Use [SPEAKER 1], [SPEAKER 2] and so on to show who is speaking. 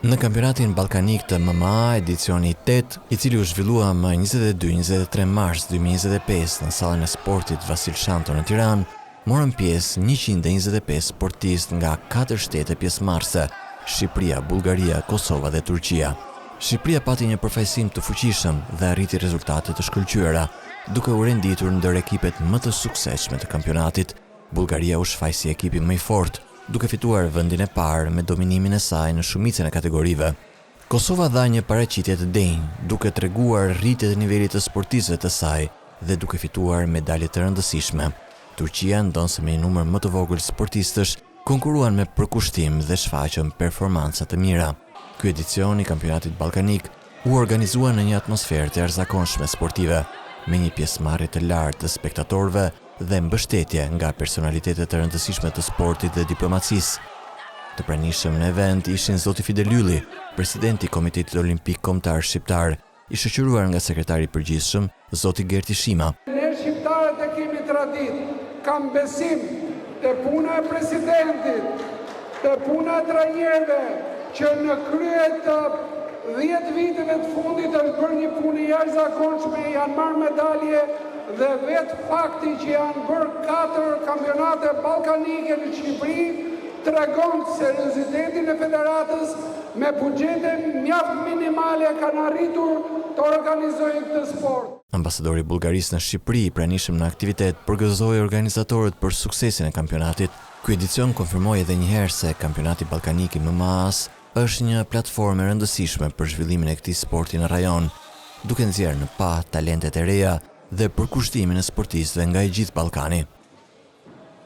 [SPEAKER 1] Në kampionatin ballkanik të MMA edicioni 8, i cili u zhvillua më 22-23 mars 2025 në sallën e sportit Vasil Shanto në Tiranë, morën pjesë 125 sportistë nga 4 shtete pjesëmarrëse: Shqipëria, Bullgaria, Kosova dhe Turqia. Shqipëria pati një përfaqësim të fuqishëm dhe arriti rezultate të shkëlqyera, duke u renditur ndër ekipet më të suksesshme të kampionatit. Bullgaria u shfaq si ekipi më i fortë, duke fituar vendin e parë me dominimin e saj në shumicën e kategorive. Kosova dha një paraqitje të denjë, duke treguar rritje të nivelit të sportistëve të saj dhe duke fituar medalje të rëndësishme. Turqia, ndonse me një numër më të vogël sportistësh, konkuruan me përkushtim dhe shfaqën performanca të mira. Ky edicion i kampionatit ballkanik u organizua në një atmosferë të jashtëzakonshme sportive, me një pjesëmarrje të lartë të spektatorëve dhe mbështetje nga personalitetet të rëndësishme të sportit dhe diplomacisë. Të pranishëm në event ishin zoti Fidel Ylli, presidenti i Komitetit Olimpik Kombëtar Shqiptar, i shoqëruar nga sekretari i përgjithshëm, zoti Gerti Shima.
[SPEAKER 2] Ne shqiptarët e kemi traditë, kam besim te puna e presidentit, te puna e trajnerëve, që në krye të 10 viteve të fundit është bërë një punë jashtëzakonshme, janë marrë medalje dhe vetë fakti që janë bërë 4 kampionate ballkanike në Shqipëri tregon seriozitetin e federatës, me buxhete mjaft minimale kanë arritur të organizojnë këtë sport.
[SPEAKER 1] Ambasadori i Bullgarisë në Shqipëri, i pranishëm në aktivitet, përgëzoi organizatorët për suksesin e kampionatit. Ky edicion konfirmoi edhe një herë se kampionati ballkanik i MMA-s është një platformë e rëndësishme për zhvillimin e këtij sporti në rajon, duke nxjerrë në pa talentet e reja dhe përkushtimin e sportistëve nga i gjithë Ballkani.